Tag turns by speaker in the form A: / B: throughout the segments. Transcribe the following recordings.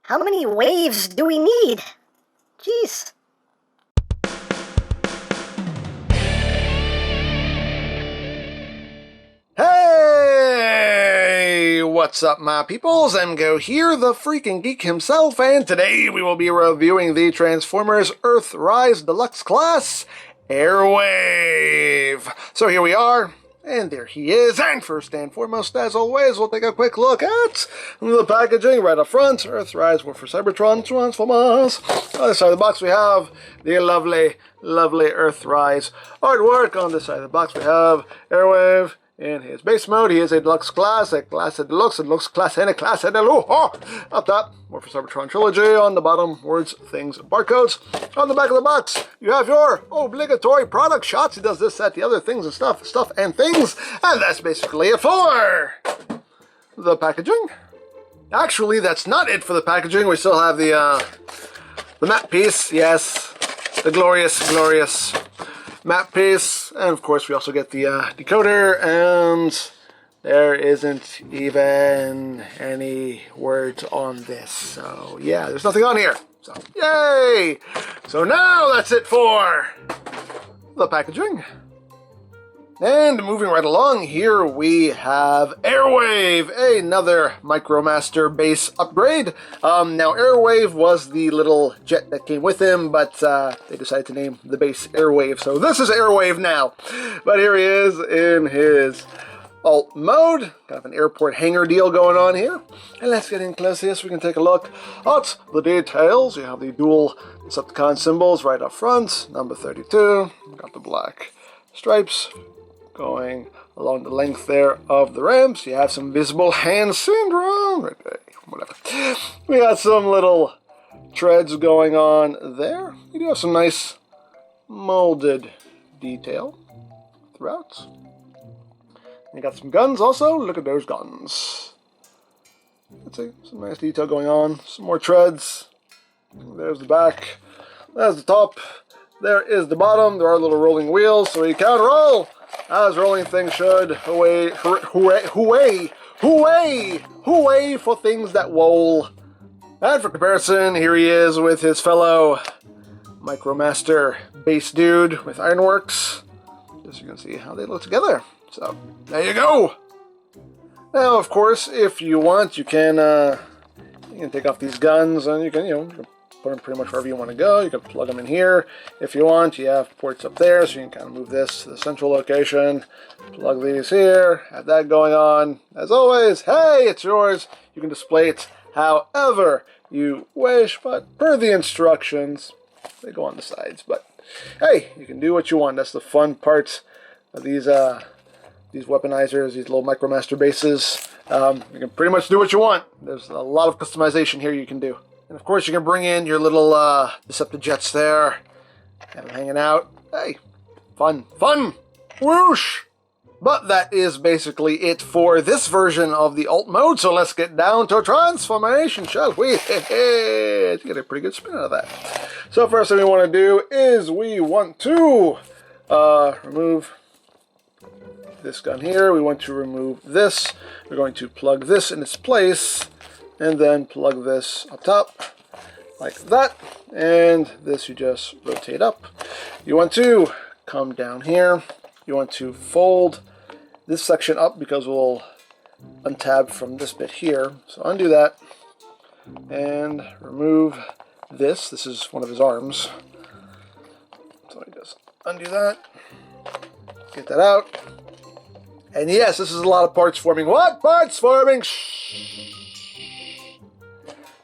A: How many waves do we need? Jeez.
B: Hey! What's up, my peoples? EmGo here, the freaking geek himself, and today we will be reviewing the Transformers Earthrise Deluxe class, AIRWAVE. So here we are, and there he is, and first and foremost, as always, we'll take a quick look at the packaging right up front. Earthrise War for Cybertron Transformers. On the side of the box we have the lovely Earthrise artwork. On this side of the box we have AIRWAVE. In his base mode, he is a deluxe class, a class of deluxe, a deluxe class, and a class of deluxe. Up top, War for Cybertron Trilogy. On the bottom, words, things, barcodes. On the back of the box, you have your obligatory product shots. He does this, that, the other things, and stuff, and things. And that's basically it for the packaging. Actually, that's not it for the packaging. We still have the map piece. Yes, the glorious map piece, and of course we also get the decoder, and there isn't even any words on this, so yeah, there's nothing on here, so yay! So now that's it for the packaging. And moving right along, here we have AIRWAVE, another MicroMaster base upgrade. Now, AIRWAVE was the little jet that came with him, but they decided to name the base AIRWAVE, so this is AIRWAVE now. But here he is in his alt mode, kind of an airport hangar deal going on here. And let's get in close here so we can take a look at the details. You have the dual Decepticon symbols right up front, number 32, got the black stripes going along the length there of the ramps. You have some visible hand syndrome. Right there, whatever. We got some little treads going on there. You do have some nice molded detail throughout. You got some guns also. Look at those guns. Let's see, some nice detail going on. Some more treads. There's the back. There's the top. There is the bottom. There are little rolling wheels, so you can roll as rolling things should. Hooray, hooray, hooray, hooray, hooray for things that roll. And for comparison, here he is with his fellow MicroMaster base dude with Ironworks. Just so you can see how they look together. So, there you go. Now, of course, if you want, you can take off these guns, and you can put them pretty much wherever you want to go. You can plug them in here if you want. You have ports up there, so you can kind of move this to the central location. Plug these here, have that going on. As always, hey, it's yours. You can display it however you wish, but per the instructions, they go on the sides. But hey, you can do what you want. That's the fun part of these weaponizers, these little MicroMaster bases. You can pretty much do what you want. There's a lot of customization here you can do. And of course, you can bring in your little Decepticons there, have them hanging out. Hey, fun, whoosh! But that is basically it for this version of the alt mode, so let's get down to transformation, shall we? Let's get a pretty good spin out of that. So first thing we want to do is we want to remove this gun here. We want to remove this. We're going to plug this in its place, and then plug this up top, like that, and this you just rotate up. You want to come down here, you want to fold this section up because we'll untab from this bit here, so undo that, and remove this. This is one of his arms, so I just undo that, get that out, and yes, this is a lot of parts forming. What? Parts forming! Shh.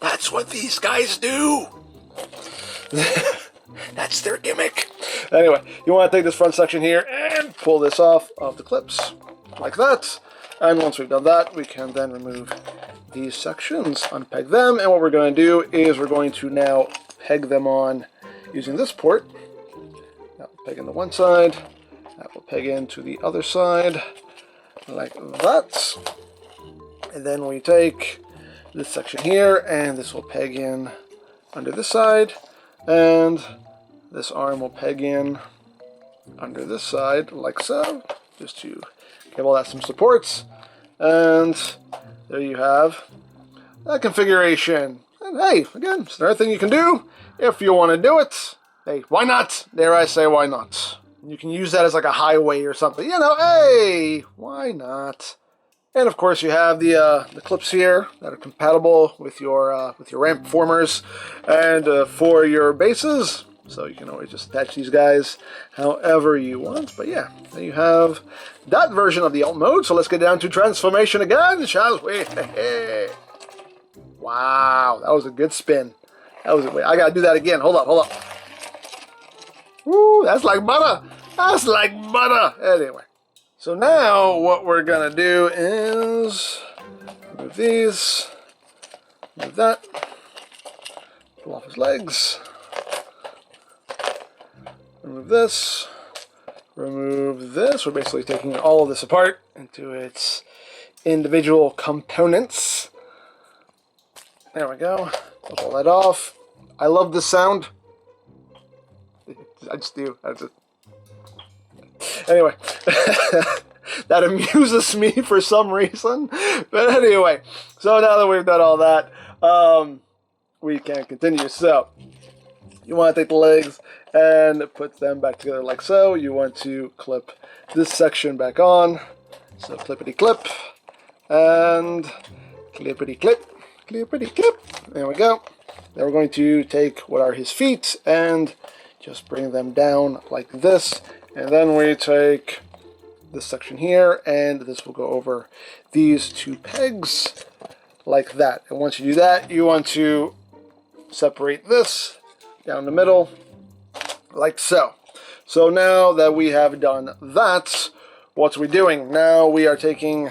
B: That's what these guys do. That's their gimmick. Anyway, you want to take this front section here and pull this off of the clips, like that. And once we've done that, we can then remove these sections, unpeg them, and what we're going to do is we're going to now peg them on using this port. That will peg in the one side, that will peg into the other side, like that. And then we take this section here, and this will peg in under this side, and this arm will peg in under this side, like so, just to give all that some supports. And there you have that configuration. And hey, again, it's another thing you can do if you want to do it. Hey, why not? Dare I say, why not? You can use that as like a highway or something. You know, hey, why not? And of course, you have the clips here that are compatible with your ramp formers and for your bases. So you can always just attach these guys however you want. But yeah, there you have that version of the alt mode. So let's get down to transformation again, shall we? Wow, that was a good spin. That was I gotta do that again. Hold up. Woo, that's like butter. That's like butter. Anyway, so now what we're gonna do is move these, move that, pull off his legs. Remove this, remove this. We're basically taking all of this apart into its individual components. There we go. Pull that off. I love this sound. I just do. Anyway, that amuses me for some reason. But anyway, so now that we've done all that, we can continue. So you want to take the legs and put them back together like so. You want to clip this section back on. So clippity clip and clippity clip, clippity clip. There we go. Then we're going to take what are his feet and just bring them down like this. And then we take this section here and this will go over these two pegs like that. And once you do that, you want to separate this down the middle like so. So now that we have done that, what we're doing now, we are taking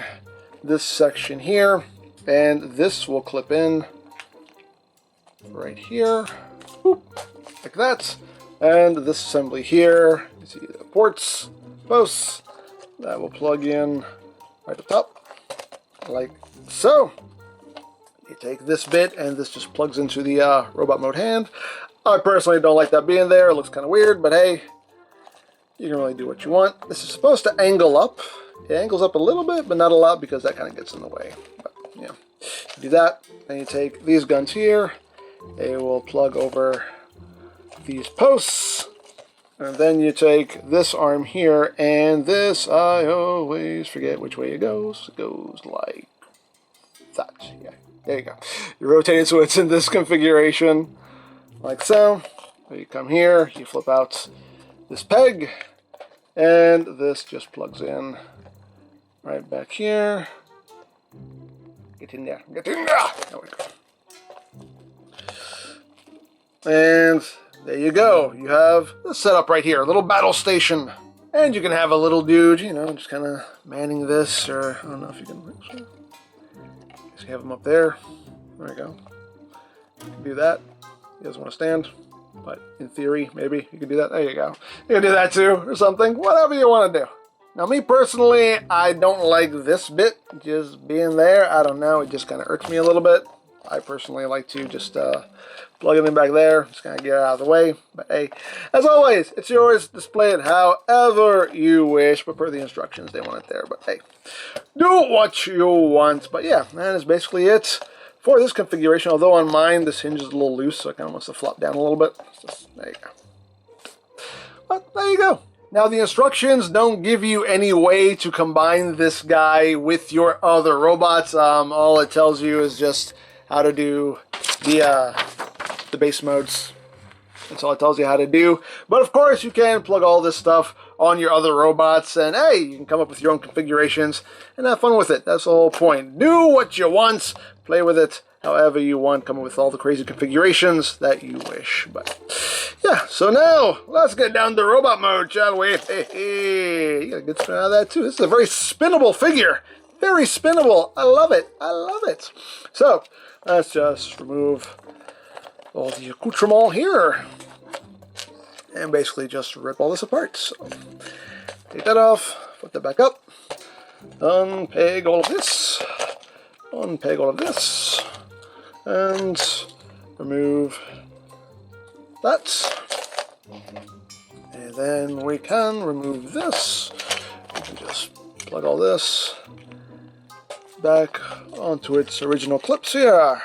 B: this section here and this will clip in right here, whoop, like that. And this assembly here, you see the ports, posts, that will plug in right up top like so. You take this bit and this just plugs into the robot mode hand. I personally don't like that being there. It looks kind of weird, but hey, you can really do what you want. This is supposed to angle up. It angles up a little bit, but not a lot because that kind of gets in the way. But yeah, you do that. Then you take these guns here. They will plug over these posts. And then you take this arm here, and this, I always forget which way it goes. It goes like that. Yeah, there you go. You rotate it so it's in this configuration. Like so. You come here, you flip out this peg, and this just plugs in right back here. Get in there, get in there! There we go. And there you go. You have the setup right here, a little battle station. And you can have a little dude, you know, just kind of manning this, or I don't know if you can actually. Just have him up there. There we go. You can do that. He doesn't want to stand, but in theory, maybe you can do that. There you go. You can do that too, or something. Whatever you want to do. Now, me personally, I don't like this bit just being there. I don't know. It just kind of irks me a little bit. I personally like to just plug it in back there. Just kind of get it out of the way. But hey, as always, it's yours. Display it however you wish. But per the instructions, they want it there. But hey, do what you want. But yeah, that is basically it for this configuration. Although on mine, this hinge is a little loose, so it kind of wants to flop down a little bit. Just, there you go. But there you go. Now, the instructions don't give you any way to combine this guy with your other robots. All it tells you is just how to do the base modes. That's all it tells you how to do. But of course, you can plug all this stuff on your other robots, and hey, you can come up with your own configurations and have fun with it. That's the whole point. Do what you want, play with it however you want, come up with all the crazy configurations that you wish. But yeah, so now let's get down to robot mode, shall we? Hey, you got a good spin out of that too. This is a very spinnable figure. Very spinnable. I love it. I love it. So let's just remove all the accoutrement here and basically just rip all this apart. So take that off, put that back up, unpeg all of this, unpeg all of this, and remove that. And then we can remove this. We can just plug all this back onto its original clips here.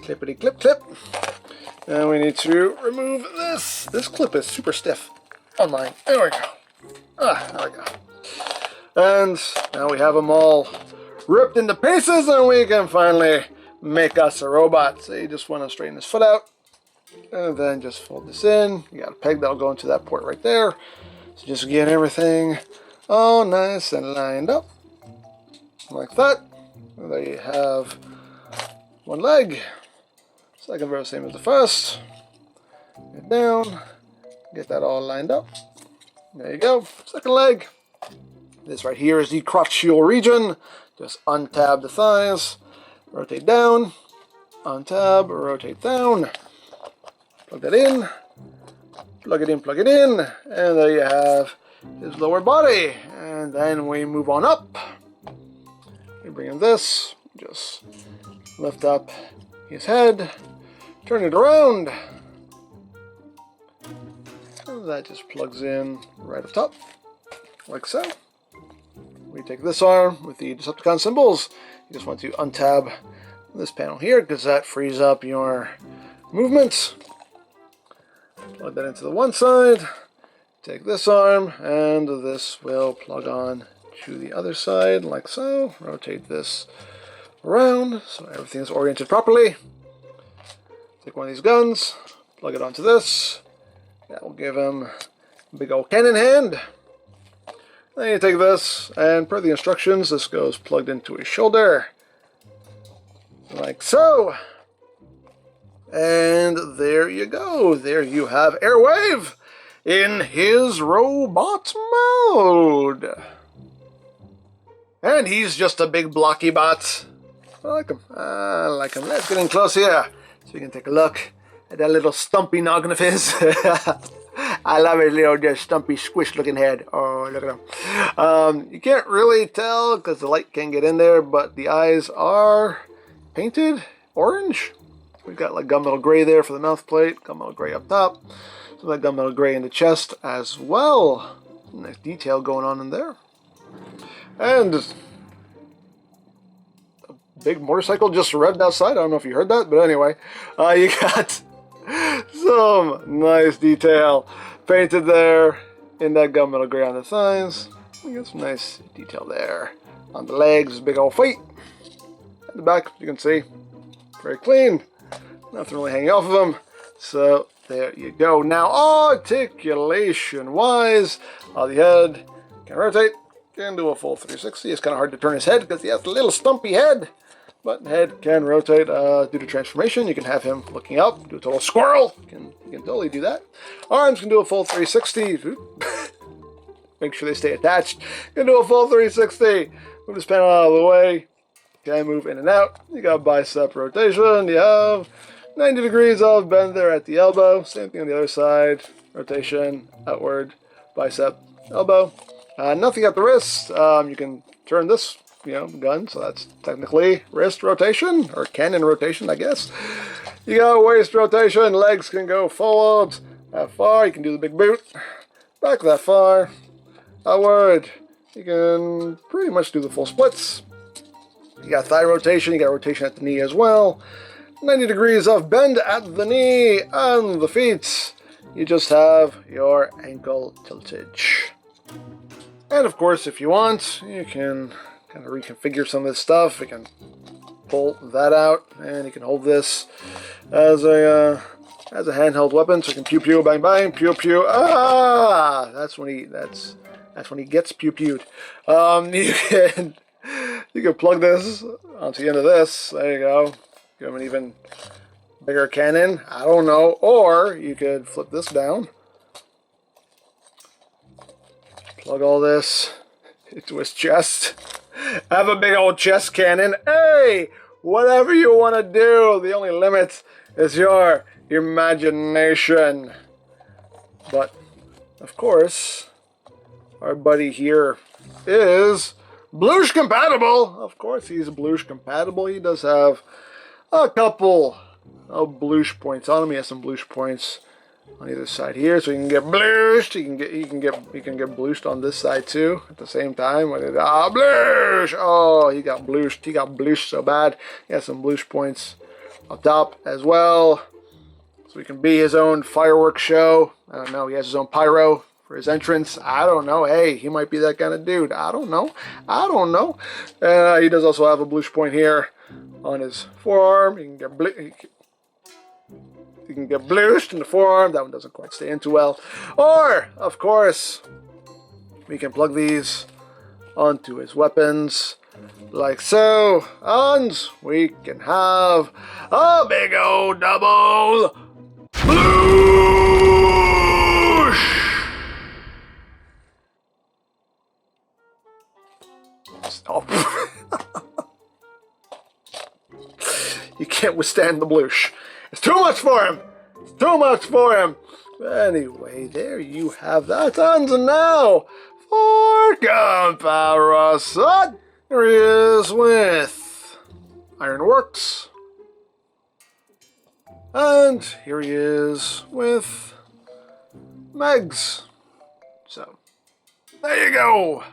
B: Clippity clip clip. And we need to remove this. This clip is super stiff on mine. There we go. There we go. And now we have them all ripped into pieces, and we can finally make us a robot. So you just want to straighten this foot out, and then just fold this in. You got a peg that'll go into that port right there. So just get everything all nice and lined up, like that. And there you have one leg. Second verse, same as the first. Get down, get that all lined up. There you go, second leg. This right here is the crotchal region. Just untab the thighs, rotate down, untab, rotate down. Plug that in, plug it in, plug it in, and there you have his lower body. And then we move on up. We bring in this, just lift up his head, turn it around, and that just plugs in right up top, like so. We take this arm with the Decepticon symbols. You just want to untab this panel here because that frees up your movements. Plug that into the one side. Take this arm, and this will plug on to the other side, like so. Rotate this around so everything is oriented properly. Take one of these guns, plug it onto this. That will give him a big old cannon hand. Then you take this, and per the instructions, this goes plugged into his shoulder, like so. And there you go. There you have AIRWAVE in his robot mode. And he's just a big blocky bot. I like him. I like him. Let's get in close here so we can take a look at that little stumpy noggin of his. I love his little just stumpy squish looking head. Oh, look at him. You can't really tell because the light can't get in there, but the eyes are painted orange. We've got like gunmetal gray there for the mouth plate, gunmetal gray up top. So like gunmetal gray in the chest as well. Nice detail going on in there. And a big motorcycle just revved outside. I don't know if you heard that, but anyway, you got some nice detail painted there in that gunmetal gray on the thighs. You got some nice detail there on the legs, big old feet. At the back, you can see, very clean. Nothing really hanging off of them. So there you go. Now articulation-wise, the head can rotate, can do a full 360. It's kind of hard to turn his head because he has a little stumpy head. But the head can rotate due to transformation. You can have him looking up, do a total squirrel. You can totally do that. Arms can do a full 360. Make sure they stay attached. Can do a full 360. Move this panel out of the way. Can move in and out. You got bicep rotation. You have 90 degrees of bend there at the elbow. Same thing on the other side. Rotation, outward, bicep, elbow. Nothing at the wrist. You can turn this gun, so that's technically wrist rotation, or cannon rotation, I guess. You got waist rotation, legs can go forward that far, you can do the big boot, back that far, outward, you can pretty much do the full splits. You got thigh rotation, you got rotation at the knee as well, 90 degrees of bend at the knee and the feet. You just have your ankle tiltage. And of course, if you want, you can kind of reconfigure some of this stuff. You can pull that out, and you can hold this as a handheld weapon, so you can pew pew, bang bang, pew pew. That's when he gets pew pewed. You can plug this onto the end of this. There you go. Give him an even bigger cannon. I don't know. Or you could flip this down. Plug all this into his chest. Have a big old chest cannon. Hey, whatever you want to do. The only limit is your imagination. But, of course, our buddy here is Bluish compatible. Of course, he's Bluish compatible. He does have a couple of Bluish points on him. He has some Bluish points on either side here, so you can get bluished. You can get bluished on this side too at the same time. Bluish! Oh, he got bluished. He got bluished so bad. He has some bluish points up top as well. So he can be his own fireworks show. I don't know, he has his own pyro for his entrance. I don't know. Hey, he might be that kind of dude. I don't know. He does also have a bluish point here on his forearm. He can get bluished in the forearm. That one doesn't quite stay in too well. Or, of course, we can plug these onto his weapons like so. And we can have a big old double bluish. Stop. You can't withstand the bluish. It's too much for him. It's too much for him. Anyway, there you have that. And now, for comparison, here he is with Ironworks. And here he is with EmGo's. So, there you go.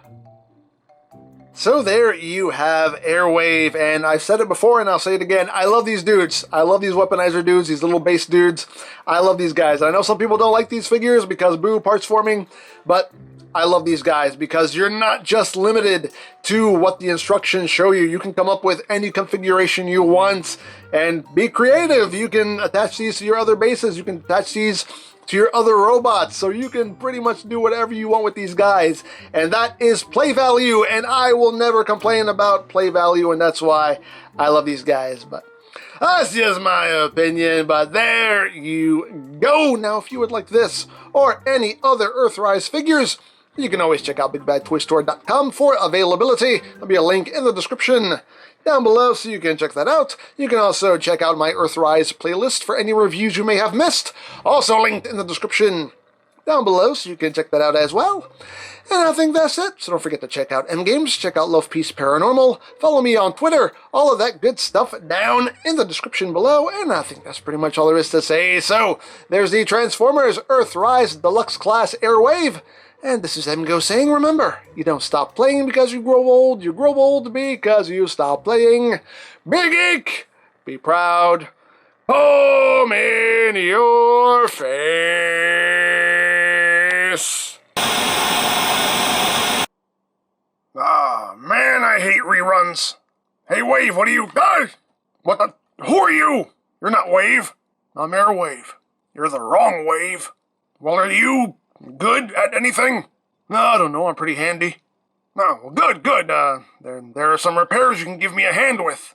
B: So there you have AIRWAVE, and I said it before and I'll say it again. I love these dudes. I love these weaponizer dudes, these little base dudes. I love these guys. I know some people don't like these figures because boo, parts forming, but I love these guys because you're not just limited to what the instructions show you. You can come up with any configuration you want and be creative. You can attach these to your other bases. You can attach these to your other robots, so you can pretty much do whatever you want with these guys, and that is play value, and I will never complain about play value, and that's why I love these guys. But that's just my opinion, but there you go. Now, if you would like this or any other Earthrise figures, you can always check out BigBadToyStore.com for availability. There'll be a link in the description down below, so you can check that out. You can also check out my Earthrise playlist for any reviews you may have missed. Also linked in the description down below, so you can check that out as well. And I think that's it. So don't forget to check out EmGames, check out Love Peace Paranormal, follow me on Twitter, all of that good stuff down in the description below. And I think that's pretty much all there is to say. So there's the Transformers Earthrise Deluxe Class AIRWAVE. And this is EmGo saying, remember, you don't stop playing because you grow old because you stop playing. Be geek, be proud, home in your face. Ah, man, I hate reruns. Hey, Wave, what are you? Ah! What the? Who are you? You're not Wave. I'm AIRWAVE. You're the wrong Wave. Well, are you good at anything? No, I don't know. I'm pretty handy. No, well, good. There are some repairs you can give me a hand with.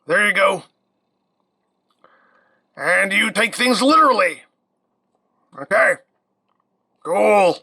B: There you go. And you take things literally. Okay. Cool.